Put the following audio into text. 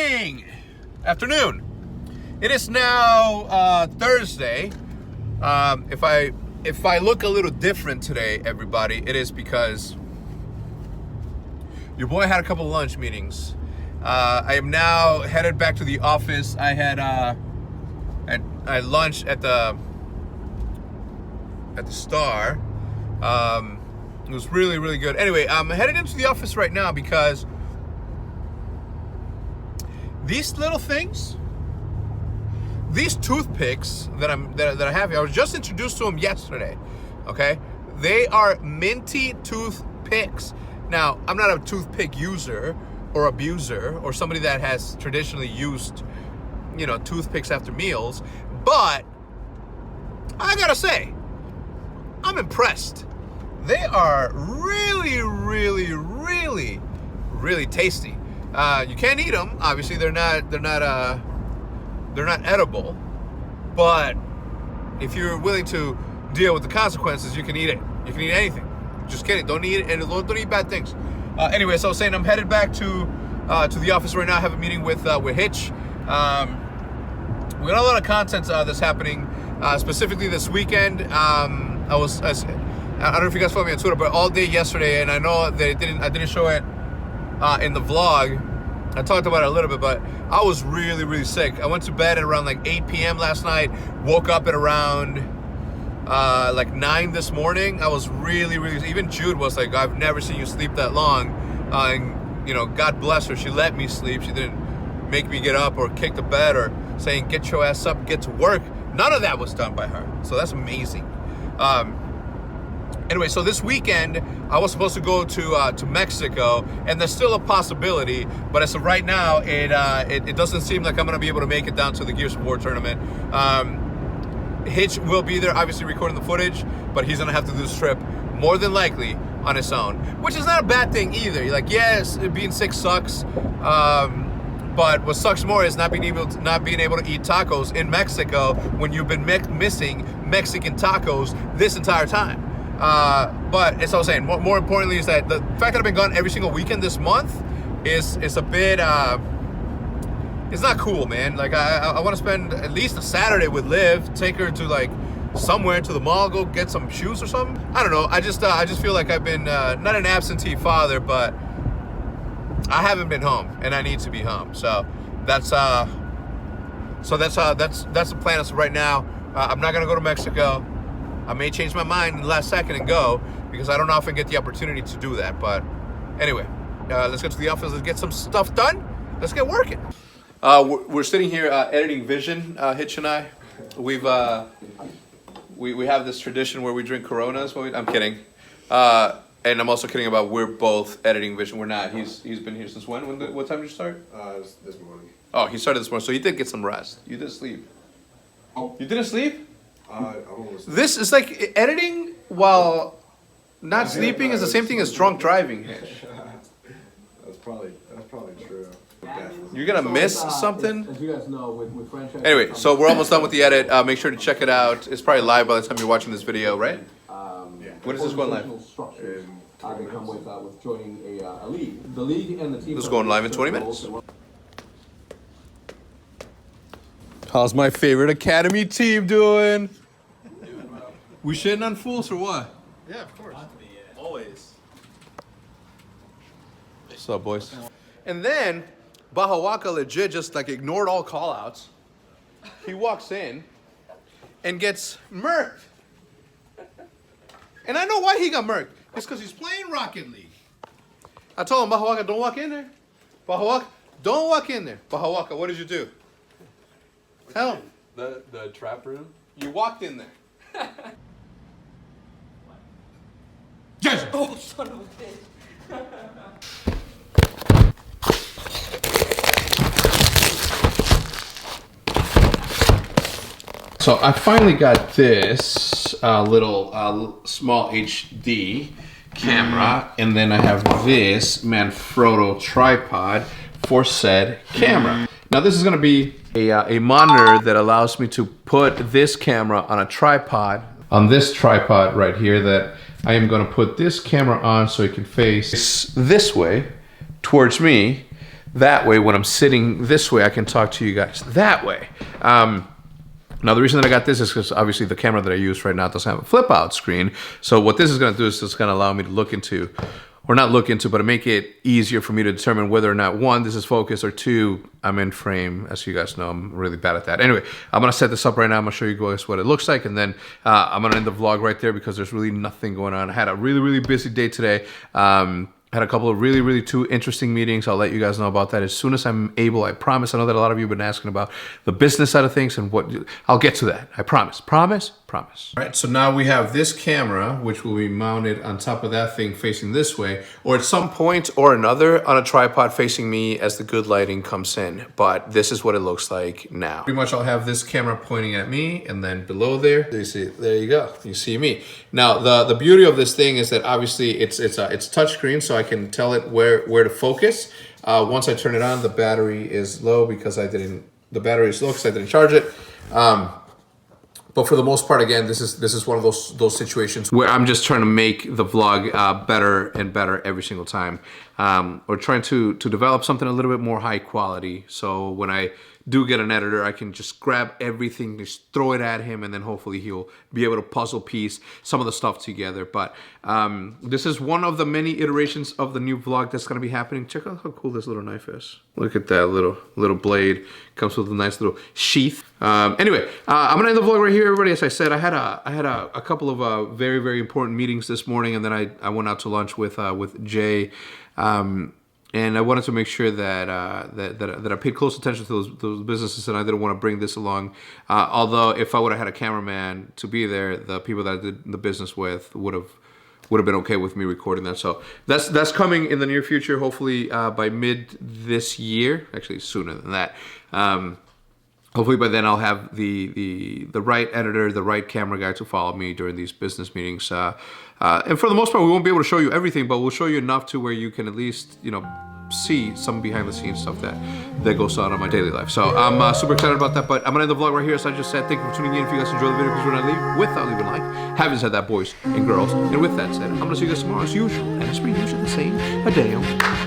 morning, afternoon. It is now Thursday. If I look a little different today, everybody, it is because your boy had a couple lunch meetings. I am now headed back to the office. I had lunch at the Star. It was really, really good. Anyway, I'm headed into the office right now because these little things, these toothpicks that I have here, I was just introduced to them yesterday. Okay, they are minty toothpicks. Now, I'm not a toothpick user or abuser or somebody that has traditionally used, toothpicks after meals, but I gotta say, I'm impressed. They are really, really, really, really tasty. You can't eat them. Obviously, they're not edible. But if you're willing to deal with the consequences, you can eat it. You can eat anything. Just kidding. Don't eat it, and don't eat bad things. Anyway, so I was saying I'm headed back to the office right now. I have a meeting with Hitch. We got a lot of content that's happening, specifically this weekend. I don't know if you guys follow me on Twitter, but all day yesterday, and I know that I didn't show it in the vlog. I talked about it a little bit, but I was really, really sick. I went to bed at around like 8 p.m. last night, woke up at around like 9 this morning. I was really, really, even Jude was like, I've never seen you sleep that long. And God bless her, she let me sleep. She didn't make me get up or kick the bed or saying, get your ass up, get to work. None of that was done by her. So that's amazing. Anyway, so this weekend, I was supposed to go to Mexico, and there's still a possibility, but as of right now, it doesn't seem like I'm going to be able to make it down to the Gears of War tournament. Hitch will be there, obviously recording the footage, but he's going to have to do this trip, more than likely, on his own, which is not a bad thing either. Like, yes, being sick sucks, but what sucks more is not being able to eat tacos in Mexico when you've been missing Mexican tacos this entire time. But as I was saying, more importantly is that the fact that I've been gone every single weekend this month is a bit, it's not cool, man. Like, I want to spend at least a Saturday with Liv, take her to like somewhere to the mall, go get some shoes or something. I don't know. I just feel like I've been, not an absentee father, but I haven't been home and I need to be home. So that's the plan as of right now. I'm not going to go to Mexico. I may change my mind in the last second and go because I don't often get the opportunity to do that. But anyway, let's get to the office. Let's get some stuff done. Let's get working. We're sitting here editing Vision, Hitch and I. We have this tradition where we drink Coronas. I'm kidding. And I'm also kidding about we're both editing Vision. We're not. He's been here since when? What time did you start? This morning. Oh, he started this morning. So he did get some rest. You did sleep. Oh. You didn't sleep? This is like editing while not sleeping is the same thing as drunk driving. That's probably true. Definitely. You're gonna miss something. As you guys know, with franchise. Anyway, so we're almost done with the edit. Make sure to check it out. It's probably live by the time you're watching this video, right? Yeah. When is this going live? They come with joining a league. The league and the team. This is going live in 20 minutes. How's my favorite academy team doing? We shitting on fools or what? Yeah, of course. Always. What's up, boys? And then Bahawaka legit just like ignored all call-outs. He walks in and gets murked. And I know why he got murked. It's because he's playing Rocket League. I told him, Bahawaka, don't walk in there. Bahawaka, don't walk in there. Bahawaka, what did you do? Tell him. The trap room? You walked in there. Yes! Oh, son of a bitch. So I finally got this little small HD camera, and then I have this Manfrotto tripod for said camera. Now this is going to be a monitor that allows me to put this camera on a tripod, on this tripod right here, that I am going to put this camera on so it can face this way towards me. that way. When I'm sitting this way, I can talk to you guys that way. Now, the reason that I got this is because obviously the camera that I use right now doesn't have a flip out screen. So what this is going to do is it's going to allow me to look into, or not look into, but to make it easier for me to determine whether or not, one, this is focused, or two, I'm in frame. As you guys know, I'm really bad at that. Anyway, I'm going to set this up right now. I'm going to show you guys what it looks like, and then I'm going to end the vlog right there because there's really nothing going on. I had a really, really busy day today. Had a couple of really two interesting meetings. I'll let you guys know about that as soon as I'm able. I promise. I know that a lot of you have been asking about the business side of things and what I'll get to that. I promise. All right, so now we have this camera, which will be mounted on top of that thing facing this way, or at some point or another on a tripod facing me as the good lighting comes in. But this is what it looks like now. Pretty much I'll have this camera pointing at me, and then below there, you see, there you go. You see me. Now, the beauty of this thing is that obviously it's touchscreen, so I can tell it where to focus. Once I turn it on, the battery is low because I didn't charge it. But for the most part, again, this is one of those situations where I'm just trying to make the vlog better and better every single time, or trying to develop something a little bit more high quality. So when I do get an editor, I can just grab everything, just throw it at him, and then hopefully he'll be able to puzzle piece some of the stuff together. But this is one of the many iterations of the new vlog that's going to be happening. Check out how cool this little knife is. Look at that little blade. Comes with a nice little sheath. Anyway, I'm gonna end the vlog right here, everybody. As I said, I had a couple of very important meetings this morning, and then I went out to lunch with Jay. And I wanted to make sure that I paid close attention to those businesses, and I didn't want to bring this along. Although if I would have had a cameraman to be there, the people that I did the business with would have been okay with me recording that. So that's coming in the near future, hopefully by mid this year. Actually, sooner than that. Hopefully by then I'll have the right editor, the right camera guy to follow me during these business meetings. And for the most part, we won't be able to show you everything, but we'll show you enough to where you can at least, see some behind the scenes stuff that goes on in my daily life. So I'm super excited about that, but I'm gonna end the vlog right here. As I just said, thank you for tuning in. If you guys enjoyed the video, please do not leave without leaving a like. Having said that, boys and girls, and with that said, I'm gonna see you guys tomorrow as usual, and it's pretty usually the same a day.